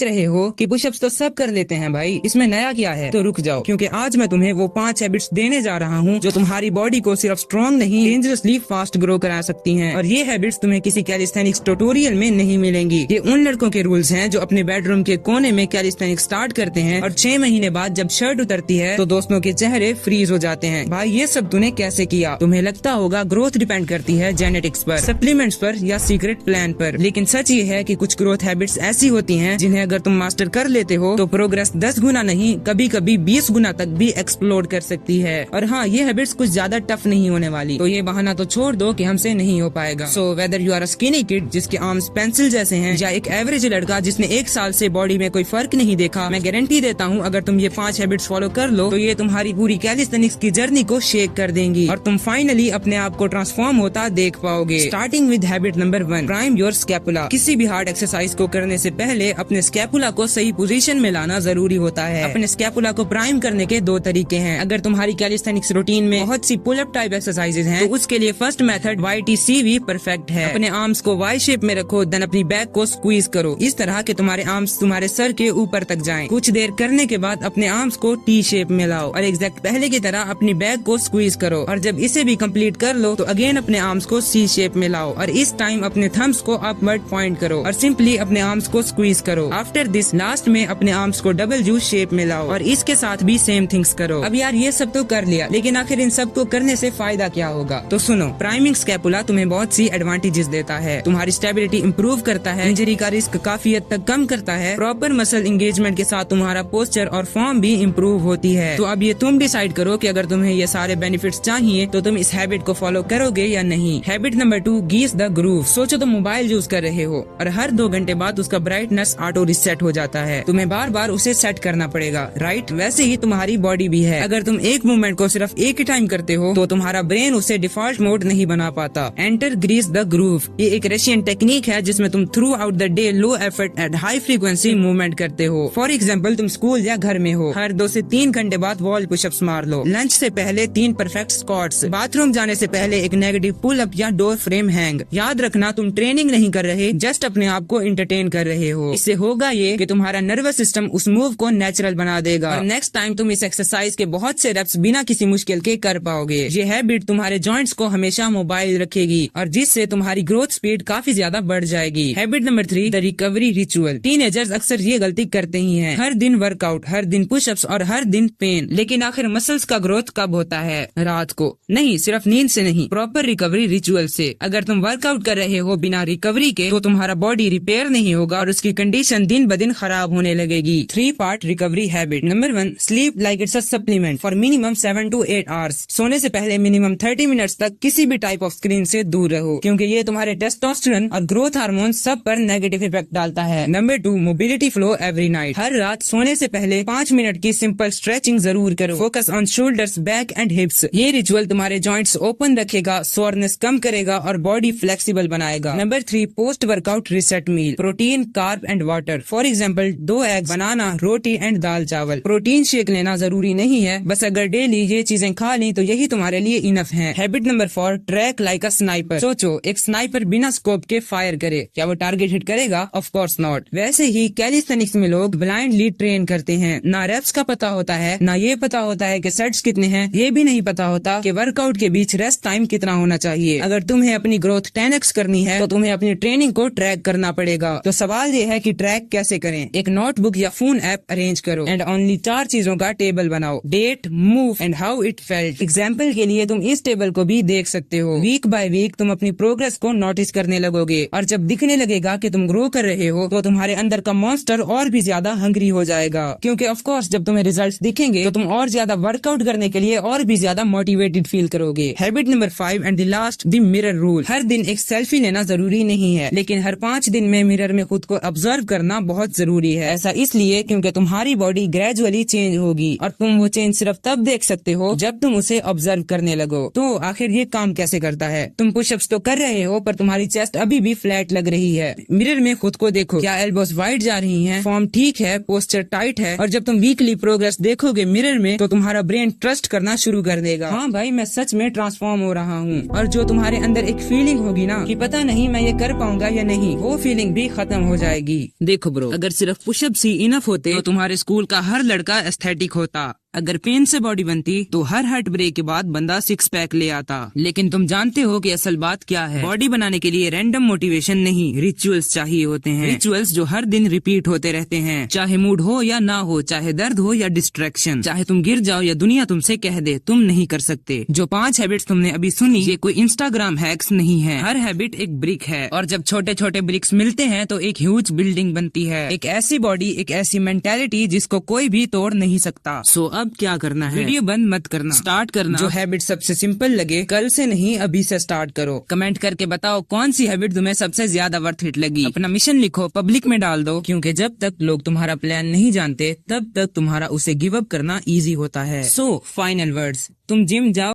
सोच रहे हो कि पुशअप्स तो सब कर लेते हैं भाई, इसमें नया क्या है, तो रुक जाओ, क्योंकि आज मैं तुम्हें वो 5 हैबिट्स देने जा रहा हूँ जो तुम्हारी बॉडी को सिर्फ स्ट्रॉन्ग नहीं डेंजरसली फास्ट ग्रो करा सकती हैं। और ये हैबिट्स तुम्हें किसी कैलिस्थेनिक्स ट्यूटोरियल में नहीं मिलेंगी। ये उन लड़कों के रूल्स हैं जो अपने बेडरूम के कोने में कैलिस्थेनिक्स स्टार्ट करते हैं और 6 महीने बाद जब शर्ट उतरती है तो दोस्तों के चेहरे फ्रीज हो जाते हैं। भाई ये सब तूने कैसे किया? तुम्हें लगता होगा ग्रोथ डिपेंड करती है जेनेटिक्स पर, सप्लीमेंट्स पर या सीक्रेट प्लान पर, लेकिन सच ये है कि कुछ ग्रोथ हैबिट्स ऐसी होती हैं जिन्हें अगर तुम मास्टर कर लेते हो तो प्रोग्रेस 10 गुना नहीं कभी कभी 20 गुना तक भी एक्सप्लोर कर सकती है। और हाँ, ये हैबिट्स कुछ ज्यादा टफ नहीं होने वाली, तो ये बहाना तो छोड़ दो कि हमसे नहीं हो पाएगा। So whether you are a skinny kid जिसके आर्म्स पेंसिल जैसे हैं या एक एवरेज लड़का जिसने 1 साल से बॉडी में कोई फर्क नहीं देखा, मैं गारंटी देता हूँ अगर तुम ये 5 हैबिट्स फॉलो कर लो तो ये तुम्हारी पूरी कैलिस्थेनिक्स की जर्नी को शेक कर देंगी और तुम फाइनली अपने आप को ट्रांसफॉर्म होता देख पाओगे। Starting with habit number 1, prime your scapula. किसी भी हार्ड एक्सरसाइज को करने से पहले अपने स्कैपुला को सही पोजीशन में लाना जरूरी होता है। अपने स्कैपुला को प्राइम करने के 2 तरीके हैं। अगर तुम्हारी कैलिस्थेनिक्स रूटीन में बहुत सी पुल अप टाइप एक्सरसाइजेज हैं तो उसके लिए फर्स्ट मेथड YTCV परफेक्ट है। अपने आर्म्स को Y शेप में रखो, देन अपनी बैक को स्क्वीज करो इस तरह के तुम्हारे आर्म्स तुम्हारे सर के ऊपर तक जाएं। कुछ देर करने के बाद अपने आर्म्स को T शेप में लाओ और एग्जैक्ट पहले की तरह अपनी बैक को स्क्वीज करो और जब इसे भी कंप्लीट कर लो तो अगेन अपने आर्म्स को C शेप में लाओ और इस टाइम अपने थम्स को अपवर्ड पॉइंट करो और सिंपली अपने आर्म्स को स्क्वीज करो। आफ्टर दिस लास्ट में अपने आर्म्स को W शेप में लाओ और इसके साथ भी सेम थिंग्स करो। अब यार ये सब तो कर लिया, लेकिन आखिर इन सब को करने से फायदा क्या होगा? तो सुनो, प्राइमिंग स्कैपुला तुम्हें बहुत सी एडवांटेजेस देता है। तुम्हारी स्टेबिलिटी इंप्रूव करता है, इंजरी का रिस्क काफी हद तक कम करता है, प्रॉपर मसल एंगेजमेंट के साथ तुम्हारा पोस्चर और फॉर्म भी इम्प्रूव होती है। तो अब ये तुम डिसाइड करो कि अगर तुम्हें ये सारे बेनिफिट्स चाहिए तो तुम इस हैबिट को फॉलो करोगे या नहीं। हैबिट नंबर 2, गीज द ग्रूव। सोचो तुम मोबाइल यूज कर रहे हो और हर 2 घंटे बाद उसका ब्राइटनेस ऑटो रिसेट हो जाता है। तुम्हें बार बार उसे सेट करना पड़ेगा, राइट? वैसे ही तुम्हारी बॉडी भी है। अगर तुम एक मूवमेंट को सिर्फ एक ही टाइम करते हो तो तुम्हारा ब्रेन उसे डिफॉल्ट मोड नहीं बना पाता। Enter grease the groove. ये एक रशियन टेक्निक है जिसमें तुम throughout the day low effort and high frequency movement करते हो। फॉर एग्जाम्पल, तुम स्कूल या घर में हो, हर 2 से 3 घंटे बाद वॉल पुशअप्स मार लो। लंच से पहले 3 परफेक्ट स्क्वाट्स। बाथरूम जाने से पहले एक नेगेटिव पुल अप या डोर फ्रेम हैंग। याद रखना, तुम ट्रेनिंग नहीं कर रहे, जस्ट अपने आप को एंटरटेन कर रहे हो। इससे होगा ये कि तुम्हारा नर्वस सिस्टम उस मूव को नेचुरल बना देगा और नेक्स्ट टाइम तुम इस एक्सरसाइज के बहुत से रेप्स बिना किसी मुश्किल के कर पाओगे। ये हैबिट तुम्हारे जॉइंट्स को हमेशा मोबाइल रखेगी और जिससे तुम्हारी ग्रोथ स्पीड काफी ज्यादा बढ़ जाएगी। Habit number 3, the recovery ritual. Teenagers अक्सर ये गलती करते ही हैं, हर दिन वर्कआउट, हर दिन पुशअप्स और हर दिन पेन। लेकिन आखिर मसल्स का ग्रोथ कब होता है? रात को नहीं, सिर्फ नींद से नहीं, प्रॉपर रिकवरी रिचुअल से। अगर तुम वर्कआउट कर रहे हो बिना रिकवरी के तो तुम्हारा बॉडी रिपेयर नहीं होगा और उसकी कंडीशन दिन ब दिन खराब होने लगेगी। 3 part recovery habit. Number 1, sleep like it's a supplement for minimum 7 to 8 hours. सोने से पहले मिनिमम 30 मिनट्स तक किसी भी टाइप ऑफ स्क्रीन से दूर रहो, क्योंकि ये तुम्हारे टेस्टोस्टेरोन और ग्रोथ हार्मोन सब पर नेगेटिव इफेक्ट डालता है। Number 2, mobility flow every night. हर रात सोने से पहले 5 मिनट की सिंपल स्ट्रेचिंग जरूर करो। Focus on shoulders, back and hips. ये रिचुअल तुम्हारे जॉइंट्स ओपन रखेगा, सोरनेस कम करेगा और बॉडी फ्लेक्सिबल बनाएगा। Number 3, post workout reset meal. Protein, carb and water. For example, 2 egg, banana, रोटी एंड दाल चावल। प्रोटीन शेक लेना जरूरी नहीं है, बस अगर डेली ये चीजें खा ली तो यही तुम्हारे लिए इनफ है। Habit number 4, track like a sniper. सोचो, एक स्नाइपर बिना स्कोप के फायर करे, क्या वो टारगेट हिट करेगा? Of course not. वैसे ही कैलिस्थेनिक्स में लोग ब्लाइंडली ट्रेन करते हैं, ना रेप्स का पता होता है, ना ये पता होता है कि सेट्स कितने हैं, ये भी नहीं पता होता कि वर्कआउट के बीच रेस्ट टाइम कितना होना चाहिए। अगर तुम्हें अपनी ग्रोथ 10x करनी है तो तुम्हें अपनी ट्रेनिंग को ट्रैक करना पड़ेगा। तो सवाल ये है कि ट्रैक कैसे करें? एक नोटबुक या फोन ऐप अरेंज करो एंड ओनली 4 चीजों का टेबल बनाओ, date, move and how it felt. Example के लिए तुम इस टेबल को भी देख सकते हो। वीक बाय वीक तुम अपनी प्रोग्रेस को नोटिस करने लगोगे और जब दिखने लगेगा कि तुम ग्रो कर रहे हो तो तुम्हारे अंदर का मॉन्स्टर और भी ज्यादा हंग्री हो जाएगा, क्योंकि ऑफ कोर्स जब तुम्हें रिजल्ट्स दिखेंगे तो तुम और ज्यादा वर्कआउट करने के लिए और भी ज्यादा मोटिवेटेड फील करोगे। Habit number 5 and the last, the mirror rule. हर दिन एक सेल्फी लेना जरूरी नहीं है, लेकिन हर 5 दिन में मिरर में खुद को ऑब्जर्व करना बहुत जरूरी है। ऐसा इसलिए क्योंकि तुम्हारी बॉडी ग्रेजुअली चेंज होगी और तुम वो चेंज सिर्फ तब देख सकते हो जब तुम उसे ऑब्जर्व करने लगो। तो आखिर ये काम कैसे करता है? तुम पुशअप्स तो कर रहे हो पर तुम्हारी चेस्ट अभी भी फ्लैट लग रही है। मिरर में खुद को देखो, क्या एल्बोस वाइड जा रही हैं, फॉर्म ठीक है, पोस्चर टाइट है। और जब तुम वीकली प्रोग्रेस देखोगे मिरर में तो तुम्हारा ब्रेन ट्रस्ट करना शुरू कर देगा, हाँ भाई मैं सच में ट्रांसफॉर्म हो रहा हूँ। और जो तुम्हारे अंदर एक फीलिंग होगी ना कि पता नहीं मैं ये कर पाऊंगा या नहीं, वो फीलिंग भी खत्म हो जाएगी। देखो देखो ब्रो, अगर सिर्फ पुशअप्स ही इनफ होते तो तुम्हारे स्कूल का हर लड़का एस्थेटिक होता। अगर पेन से बॉडी बनती तो हर हार्ट ब्रेक के बाद बंदा 6 पैक ले आता। लेकिन तुम जानते हो कि असल बात क्या है? बॉडी बनाने के लिए रैंडम मोटिवेशन नहीं, रिचुअल्स चाहिए होते हैं। रिचुअल्स जो हर दिन रिपीट होते रहते हैं, चाहे मूड हो या ना हो, चाहे दर्द हो या डिस्ट्रैक्शन, चाहे तुम गिर जाओ या दुनिया तुमसे कह दे तुम नहीं कर सकते। जो 5 हैबिट्स तुमने अभी सुनी, ये कोई इंस्टाग्राम हैक्स नहीं है। हर हैबिट एक ब्रिक है, और जब छोटे छोटे ब्रिक्स मिलते हैं तो एक ह्यूज बिल्डिंग बनती है। एक ऐसी बॉडी, एक ऐसी मेंटेलिटी जिसको कोई भी तोड़ नहीं सकता। सो अब क्या करना है? वीडियो बंद मत करना, स्टार्ट करना। जो हैबिट सबसे सिंपल लगे, कल से नहीं अभी से स्टार्ट करो। कमेंट करके बताओ कौन सी हैबिट तुम्हें सबसे ज्यादा वर्थ इट लगी। अपना मिशन लिखो, पब्लिक में डाल दो, क्योंकि जब तक लोग तुम्हारा प्लान नहीं जानते तब तक तुम्हारा उसे गिव अप करना इजी होता है। सो फाइनल वर्ड्स, तुम जिम जाओ